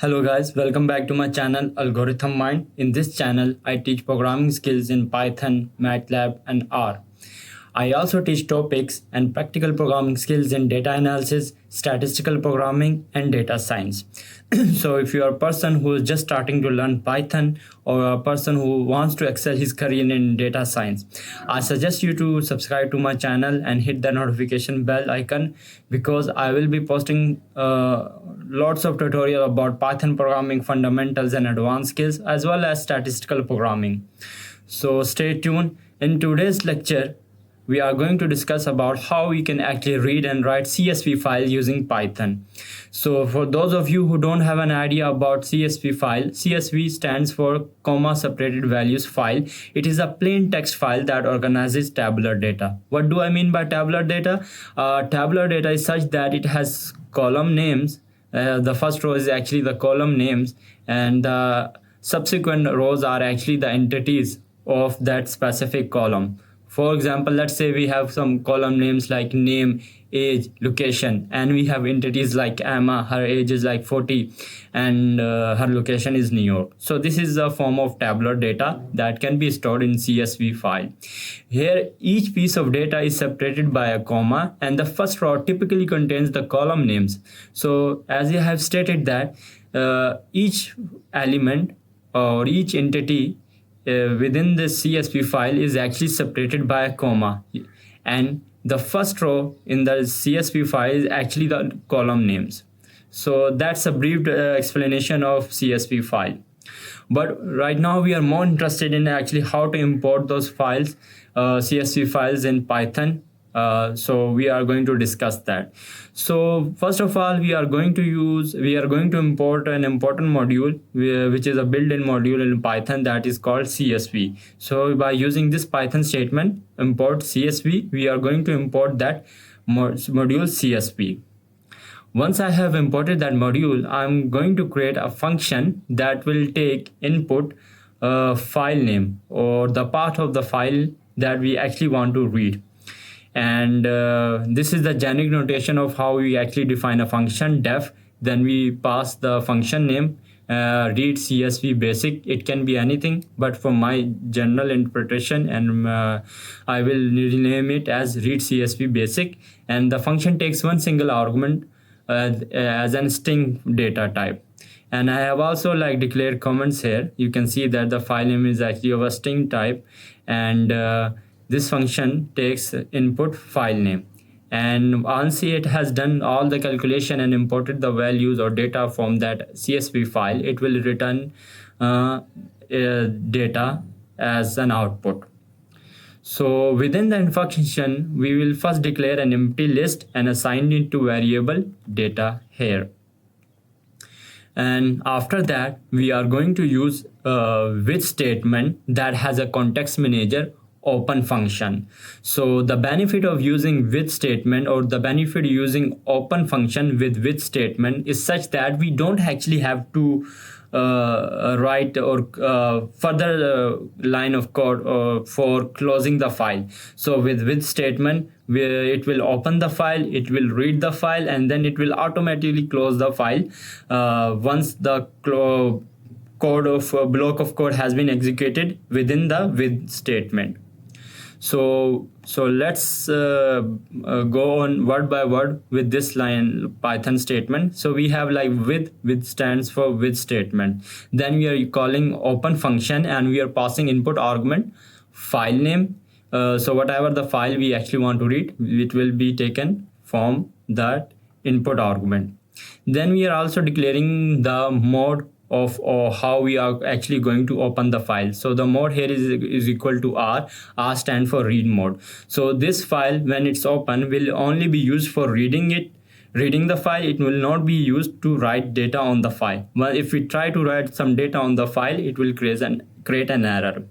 Hello guys, welcome back to my channel Algorithm Mind. In this channel, I teach programming skills in Python, MATLAB and R. I also teach topics and practical programming skills in data analysis, statistical programming and data science. So if you are a person who is just starting to learn Python or a person who wants to excel his career in data science, I suggest you to subscribe to my channel and hit the notification bell icon because I will be posting lots of tutorial about Python programming fundamentals and advanced skills as well as statistical programming. So stay tuned. In today's lecture, we are going to discuss about how we can actually read and write CSV files using Python. So for those of you who don't have an idea about CSV file, CSV stands for comma separated values file. It is a plain text file that organizes tabular data. What do I mean by tabular data? Tabular data is such that it has column names. The first row is actually the column names and the subsequent rows are actually the entities of that specific column. For example, let's say we have some column names like name, age, location, and we have entities like Emma, her age is like 40 and her location is New York. So this is a form of tabular data that can be stored in CSV file. Here, each piece of data is separated by a comma and the first row typically contains the column names. So as I have stated that each element or each entity within the CSV file is actually separated by a comma, and the first row in the CSV file is actually the column names. So that's a brief explanation of CSV file. But right now we are more interested in actually how to import those files, CSV files in Python. So we are going to discuss that. So first of all, we are going to import an important module which is a built-in module in Python that is called CSV. So by using this Python statement import CSV, we are going to import that module CSV. Once I have imported that module, I'm going to create a function that will take input file name or the part of the file that we actually want to read. And this is the generic notation of how we actually define a function def. Then we pass the function name read CSV basic. It can be anything, but for my general interpretation and I will rename it as read CSV basic, and the function takes one single argument as a string data type. And I have also declared comments here. You can see that the file name is actually of a string type, and this function takes input file name, and once it has done all the calculation and imported the values or data from that CSV file, it will return data as an output. So within the function, we will first declare an empty list and assign it to variable data here. And after that, we are going to use with statement that has a context manager open function. So the benefit of using with statement or the benefit using open function with statement is such that we don't actually have to write or further line of code for closing the file. So with statement, it will open the file, it will read the file, and then it will automatically close the file once the block of code has been executed within the with statement. So let's go on word by word with this line Python statement. So we have with stands for with statement. Then we are calling open function and we are passing input argument file name. So whatever the file we actually want to read, it will be taken from that input argument. Then we are also declaring the mode of how we are actually going to open the file. So the mode here is equal to R. R stands for read mode. So this file, when it's open, will only be used for reading the file. It will not be used to write data on the file. But if we try to write some data on the file, it will create an error.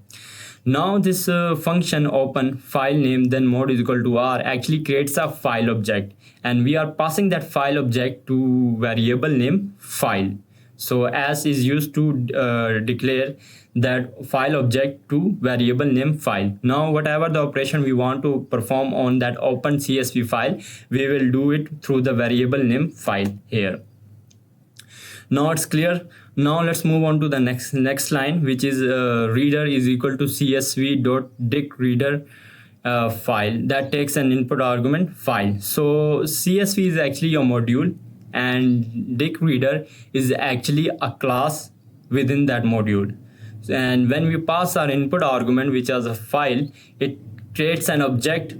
Now this function open file name then mode is equal to R actually creates a file object, and we are passing that file object to variable name file. So as is used to declare that file object to variable name file. Now whatever the operation we want to perform on that open CSV file, we will do it through the variable name file here. Now it's clear. Now let's move on to the next line, which is reader is equal to csv dot dict reader file that takes an input argument file. So CSV is actually a module, and dict reader is actually a class within that module. And when we pass our input argument, which is a file, it creates an object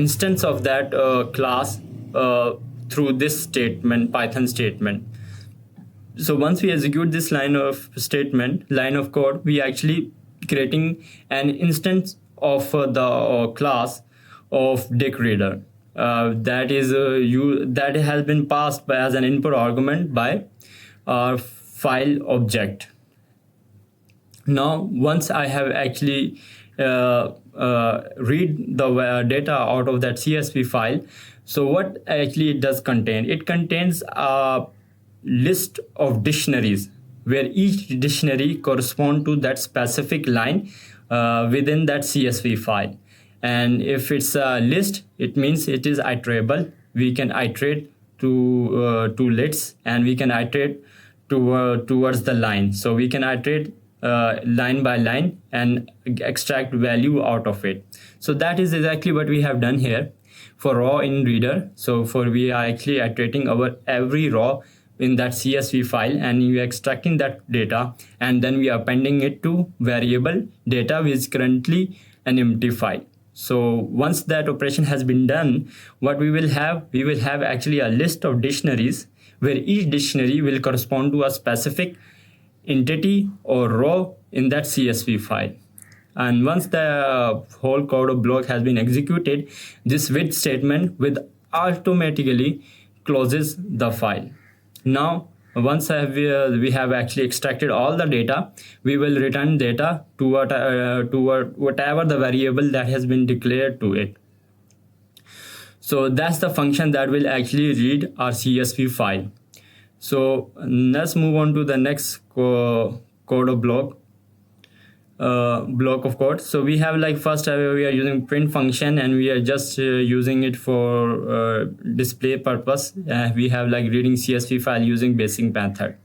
instance of that class through this statement, Python statement. So once we execute this line of code, we actually creating an instance of the class of dict reader that has been passed as an input argument by our file object. Now once I have actually read the data out of that CSV file, so what actually it does contain? It contains a list of dictionaries where each dictionary correspond to that specific line within that CSV file. And if it's a list, it means it is iterable. We can iterate to lists, and we can iterate towards the line. So we can iterate line by line and extract value out of it. So that is exactly what we have done here for raw in reader. So we are actually iterating our every raw in that CSV file, and we are extracting that data, and then we are appending it to variable data, which is currently an empty file. So once that operation has been done, what we will have actually a list of dictionaries where each dictionary will correspond to a specific entity or row in that CSV file. And once the whole code block has been executed, this with statement will automatically closes the file. Now once we have actually extracted all the data, we will return data to whatever the variable that has been declared to it. So that's the function that will actually read our CSV file. So let's move on to the next code block of code. So we have first we are using print function, and we are just using it for display purpose. We have reading CSV file using basic method.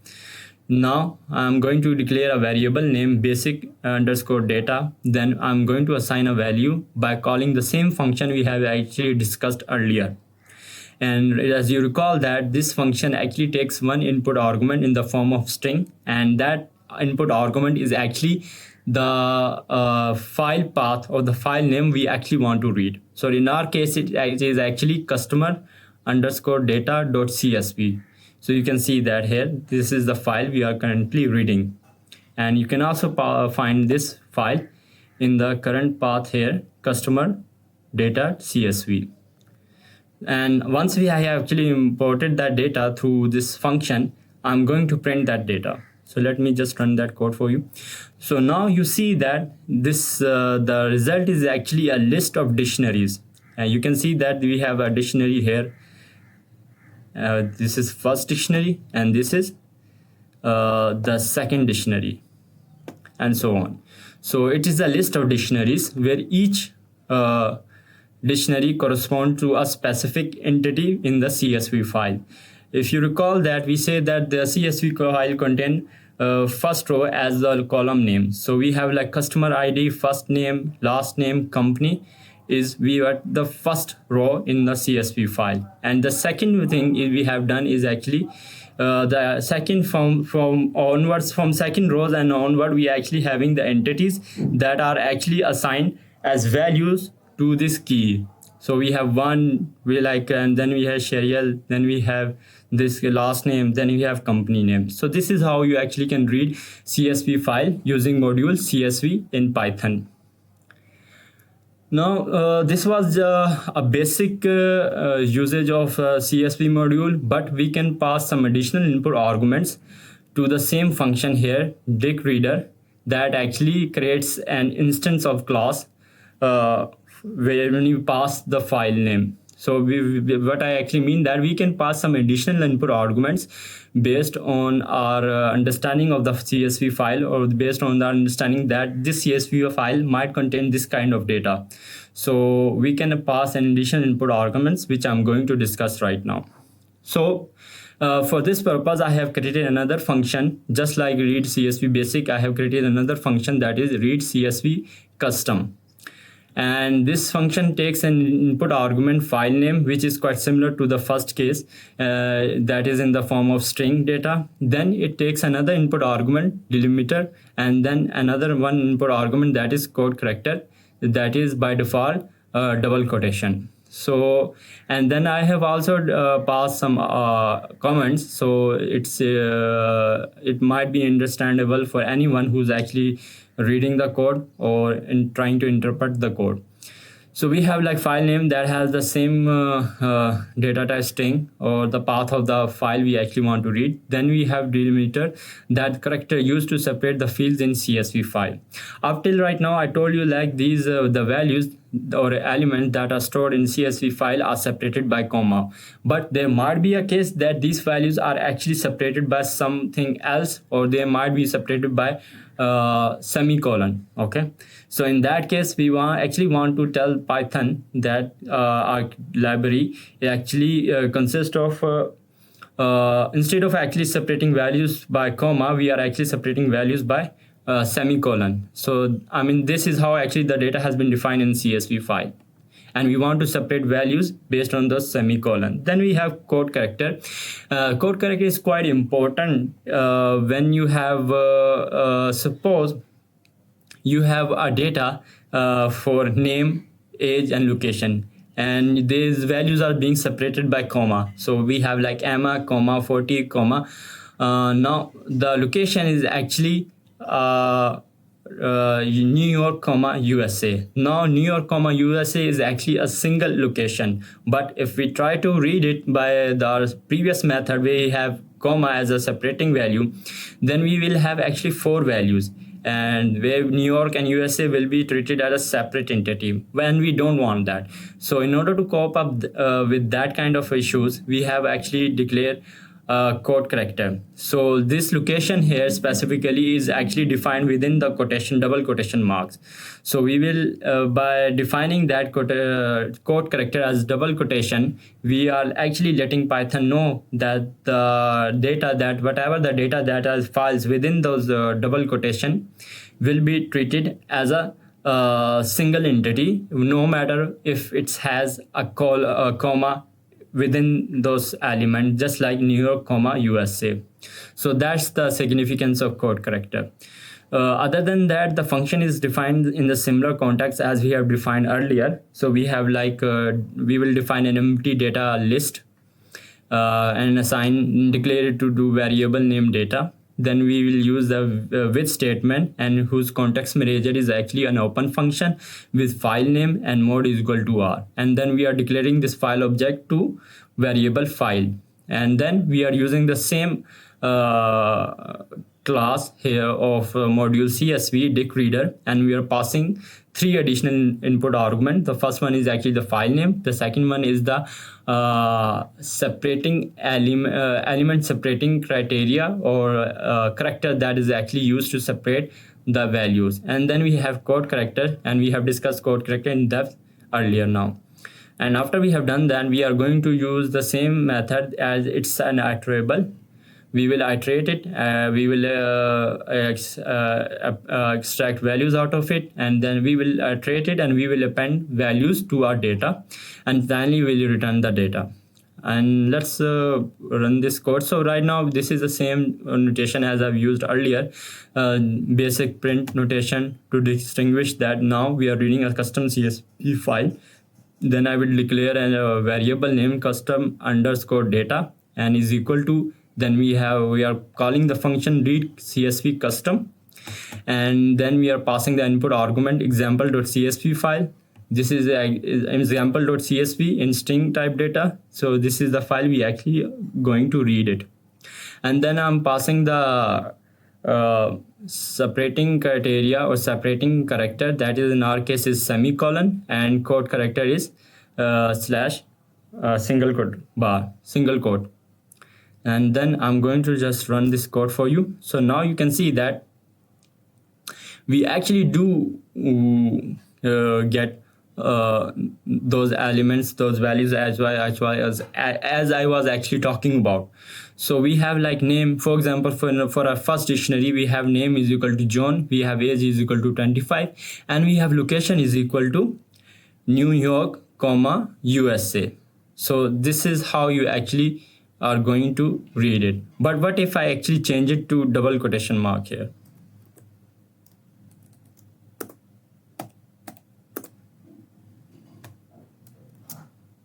Now I'm going to declare a variable named basic underscore data. Then I'm going to assign a value by calling the same function we have actually discussed earlier. And as you recall that this function actually takes one input argument in the form of string, and that input argument is actually the file path or the file name we actually want to read. So in our case, it is actually customer underscore data dot CSV. So you can see that here, this is the file we are currently reading. And you can also find this file in the current path here, customer data CSV. And once we have actually imported that data through this function, I'm going to print that data. So let me just run that code for you. So now you see that this the result is actually a list of dictionaries. And you can see that we have a dictionary here. This is first dictionary, and this is the second dictionary, and so on. So it is a list of dictionaries where each dictionary corresponds to a specific entity in the CSV file. If you recall that we say that the CSV file contains first row as the column name. So we have customer ID, first name, last name, company we are the first row in the CSV file. And the second thing we have done is actually the second from second rows and onward, we are actually having the entities that are actually assigned as values to this key. So we have one, and then we have serial, then we have this last name, then we have company name. So this is how you actually can read CSV file using module CSV in Python. Now this was a basic usage of CSV module, but we can pass some additional input arguments to the same function here, dict reader, that actually creates an instance of class when you pass the file name. So what I actually mean that we can pass some additional input arguments based on our understanding of the CSV file, or based on the understanding that this CSV file might contain this kind of data. So we can pass an additional input arguments, which I'm going to discuss right now. So For this purpose, I have created another function, just like read CSV basic. I have created another function, that is read CSV custom. And this function takes an input argument file name, which is quite similar to the first case, that is in the form of string data. Then it takes another input argument, delimiter, and then another one input argument, that is code character, that is by default double quotation. So, and then I have also passed some comments, so it might be understandable for anyone who's actually reading the code or in trying to interpret the code. So we have like file name that has the same data type string or the path of the file we actually want to read. Then we have delimiter, that character used to separate the fields in CSV file. Up till right now, I told you like these the values or elements that are stored in CSV file are separated by comma, but there might be a case that these values are actually separated by something else, or they might be separated by semicolon. Okay, so in that case, we actually want to tell Python that our library actually consists of instead of actually separating values by comma, we are actually separating values by semicolon. So I mean, this is how actually the data has been defined in CSV file, and we want to separate values based on the semicolon. Then we have code character. Code character is quite important when you have suppose you have a data for name, age, and location, and these values are being separated by comma. So we have like Emma, comma, 40, comma. Now the location is actually New York, comma, USA. Now New York, comma, USA is actually a single location, but if we try to read it by the previous method where we have comma as a separating value, then we will have actually 4 values, and where New York and USA will be treated as a separate entity when we don't want that. So in order to cope up with that kind of issues, we have actually declared code character. So this location here specifically is actually defined within the quotation, double quotation marks. So we will by defining that code character as double quotation, we are actually letting Python know that the data, that whatever the data that is files within those double quotation will be treated as a single entity, no matter if it has a comma within those elements, just like New York, comma, USA. So that's the significance of code character. Other than that, the function is defined in the similar context as we have defined earlier. So we have like we will define an empty data list and declare it to do variable name data. Then we will use the with statement, and whose context manager is actually an open function with file name and mode is equal to R. And then we are declaring this file object to variable file. And then we are using the same class here of module CSV dict reader, and we are passing 3 additional input arguments. The first one is actually the file name. The second one is the separating element separating criteria or character that is actually used to separate the values. And then we have code character, and we have discussed code character in depth earlier now. And after we have done that, we are going to use the same method as it's an iterable. We will iterate it, we will extract values out of it, and then we will iterate it, and we will append values to our data, and finally we will return the data. And let's run this code. So right now this is the same notation as I've used earlier, basic print notation, to distinguish that now we are reading a custom CSV file. Then I will declare a variable name custom underscore data and is equal to, then we are calling the function read CSV custom, and then we are passing the input argument example.csv file. This is example.csv in string type data. So this is the file we actually going to read it. And then I'm passing the separating criteria or separating character, that is in our case is semicolon, and code character is slash single quote. And then I'm going to just run this code for you. So now you can see that we actually do get those elements, those values as I was actually talking about. So we have like name, for example, for our first dictionary, we have name is equal to John, we have age is equal to 25, and we have location is equal to New York, comma, USA. So this is how you actually are going to read it. But what if I actually change it to double quotation mark here?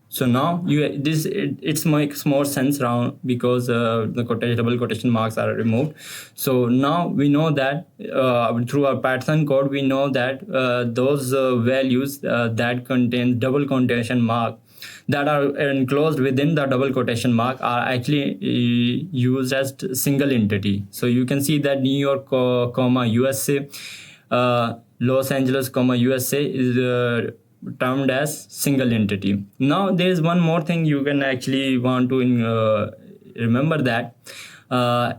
So now it makes more sense now because the double quotation marks are removed. So now we know that through our Python code, we know that those values that contain double quotation mark, that are enclosed within the double quotation mark, are actually used as single entity. So you can see that New York, comma, USA, Los Angeles, comma, USA is termed as single entity. Now there is one more thing you can actually want to remember, that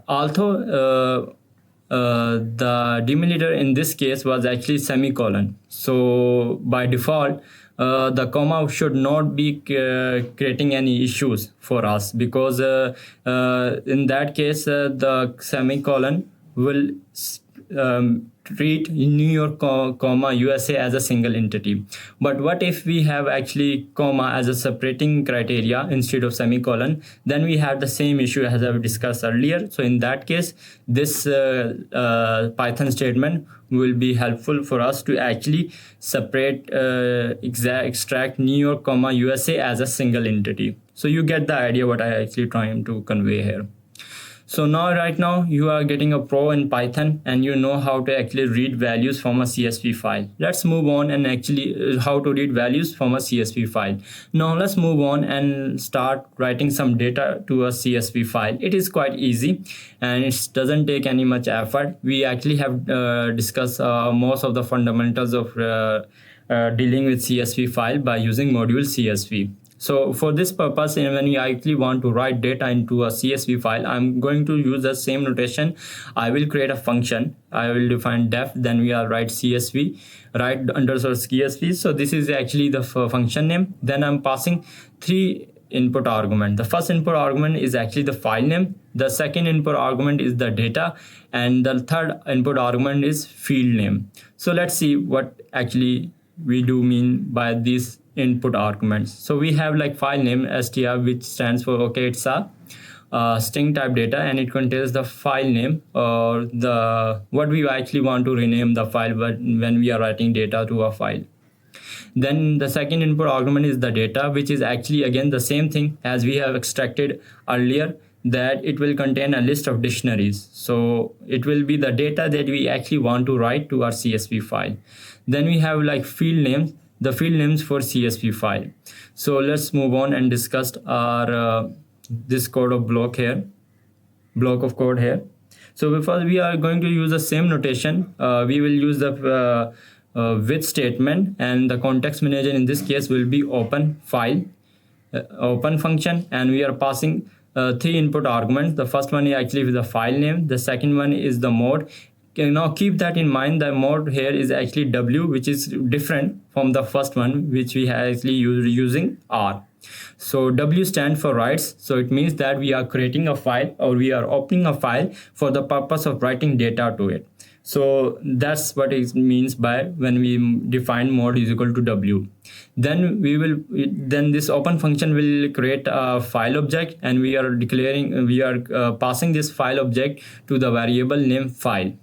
although the delimiter in this case was actually semicolon, so by default the comma should not be creating any issues for us, because in that case the semicolon will treat New York, comma, USA as a single entity. But what if we have actually comma as a separating criteria instead of semicolon? Then we have the same issue as I've discussed earlier. So in that case, this Python statement will be helpful for us to actually separate, extract New York, comma, USA as a single entity. So you get the idea what I actually trying to convey here. So now right now you are getting a pro in Python and you know how to actually read values from a CSV file. Let's move on and actually how to read values from a CSV file. Now let's move on and start writing some data to a CSV file. It is quite easy and it doesn't take any much effort. We actually have discussed most of the fundamentals of dealing with CSV file by using module CSV. So for this purpose, when we actually want to write data into a CSV file, I'm going to use the same notation. I will create a function. I will define def, then we are write CSV, write underscore CSV. So this is actually the function name. Then I'm passing 3 input argument. The first input argument is actually the file name. The second input argument is the data, and the third input argument is field name. So let's see what actually we do mean by these input arguments. So we have like file name str, which stands for, okay, it's a string type data and it contains the file name or the what we actually want to rename the file when we are writing data to a file. Then the second input argument is the data, which is actually again the same thing as we have extracted earlier, that it will contain a list of dictionaries. So it will be the data that we actually want to write to our CSV file. Then we have like field names, the field names for CSV file. So let's move on and discuss our this code of block of code here. So before we are going to use the same notation, we will use the with statement, and the context manager in this case will be open file, open function, and we are passing 3 input arguments. The first one is actually the file name, the second one is the mode. Now keep that in mind, the mode here is actually W, which is different from the first one, which we have actually using R. So W stands for writes, so it means that we are creating a file or we are opening a file for the purpose of writing data to it. So that's what it means by when we define mode is equal to W. Then this open function will create a file object, and we are passing this file object to the variable name file.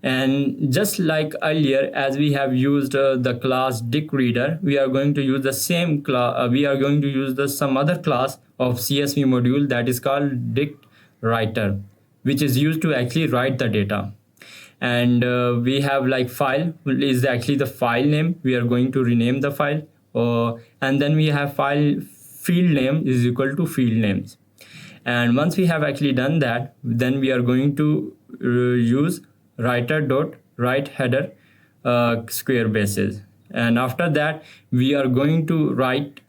And just like earlier, as we have used the class dict_reader, we are going to use the same class. We are going to use some other class of CSV module that is called dict_writer, which is used to actually write the data. And we have like file is actually the file name. We are going to rename the file, and then we have file field name is equal to field names. And once we have actually done that, then we are going to use writer.write header square braces, and after that we are going to write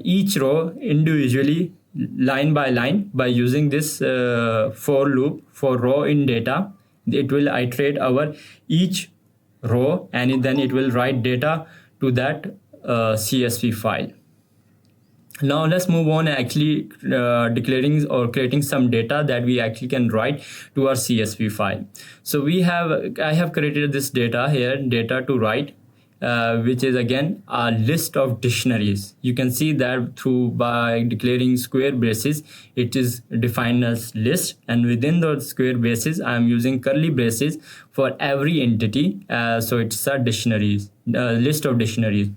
each row individually line by line by using this for loop for row in data. It will iterate our each row, and then it will write data to that CSV file. Now let's move on actually declaring or creating some data that we actually can write to our CSV file. So I have created this data here, data to write, which is again a list of dictionaries. You can see that through by declaring square braces, it is defined as list, and within those square braces I am using curly braces for every entity. So it's a dictionaries, list of dictionaries.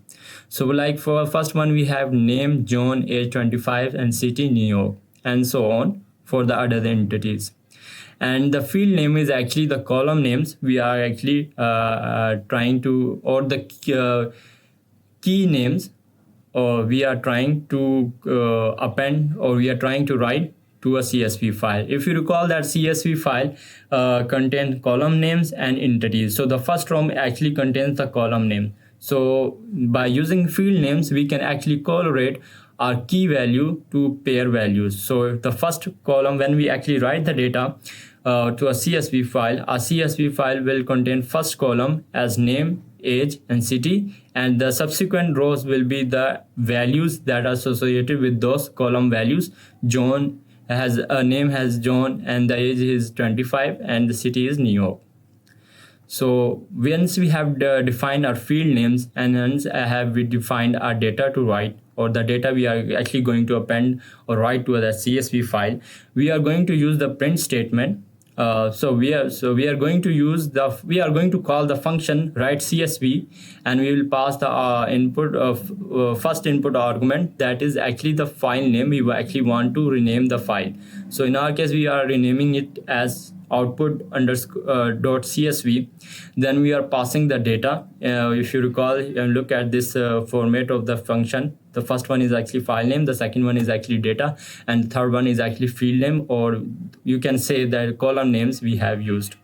So like for first one we have name John, age 25, and city New York, and so on for the other entities. And the field name is actually the column names we are actually trying to, or the key names, or we are trying to append, or we are trying to write to a CSV file. If you recall, that CSV file contains column names and entities. So the first row actually contains the column name. So by using field names, we can actually correlate our key value to pair values. So the first column, when we actually write the data to a CSV file, our CSV file will contain first column as name, age, and city, and the subsequent rows will be the values that are associated with those column values. John has a name has John, and the age is 25, and the city is New York. So once we have defined our field names, and hence we defined our data to write, or the data we are actually going to append or write to the CSV file, we are going to use the print statement. So we are going to call the function write CSV, and we will pass the input of first input argument, that is actually the file name. We actually want to rename the file. So in our case, we are renaming it as output dot CSV. Then we are passing the data. If you recall and look at this format of the function, the first one is actually file name, the second one is actually data, and the third one is actually field name, or you can say that column names we have used.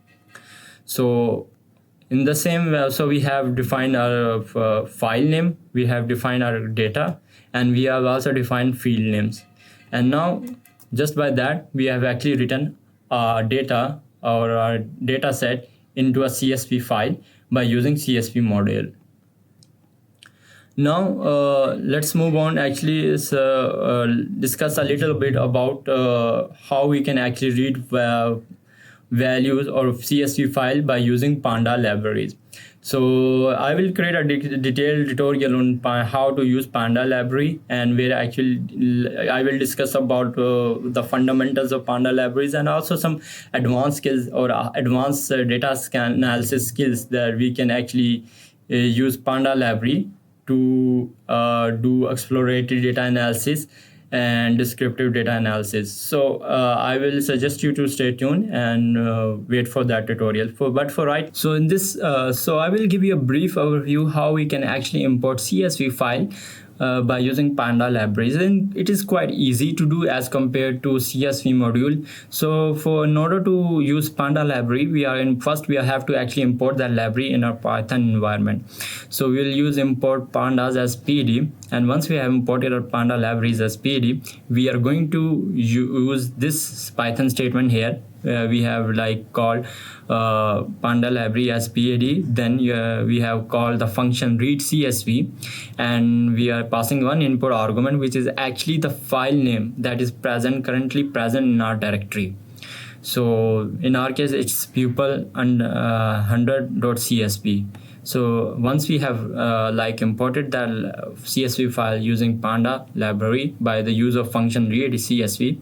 So in the same way, so we have defined our file name, we have defined our data, and we have also defined field names. And now just by that, we have actually written data or our data set into a CSV file by using CSV module. Now let's move on, actually discuss a little bit about how we can actually read values or CSV file by using Panda libraries. So I will create a detailed tutorial on how to use Panda library, and where actually I will discuss about the fundamentals of Panda libraries, and also some advanced skills or advanced data analysis skills that we can actually use Panda library to do exploratory data analysis and descriptive data analysis. So I will suggest you to stay tuned and wait for that tutorial. So in this, so I will give you a brief overview how we can actually import CSV file by using Panda libraries, and it is quite easy to do as compared to CSV module. So in order to use Panda library, we have to actually import that library in our Python environment. So we'll use import pandas as pd, and once we have imported our Panda libraries as pd, we are going to use this Python statement here. We have like called Panda library as pad, then we have called the function read CSV, and we are passing one input argument, which is actually the file name that is currently present in our directory. So in our case, it's pupil and 100.csv. So once we have imported that CSV file using Panda library by the use of function read CSV,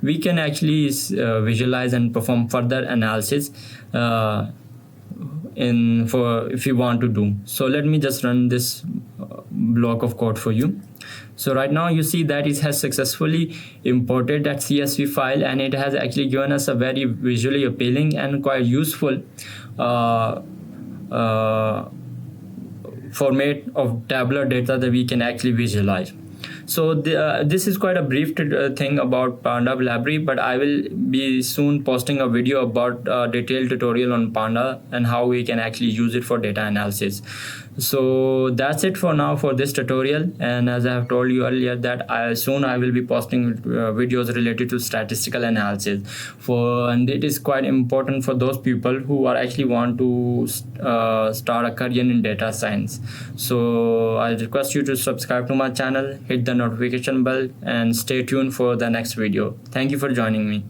we can actually visualize and perform further analysis if you want to do. So let me just run this block of code for you. So right now you see that it has successfully imported that CSV file, and it has actually given us a very visually appealing and quite useful format of tabular data that we can actually visualize. So this is quite a brief thing about Panda library, but I will be soon posting a video about a detailed tutorial on Panda and how we can actually use it for data analysis. So that's it for now for this tutorial, and as I have told you earlier that I will be posting videos related to statistical analysis, and it is quite important for those people who are actually want to start a career in data science. So I request you to subscribe to my channel, hit the notification bell, and stay tuned for the next video. Thank you for joining me.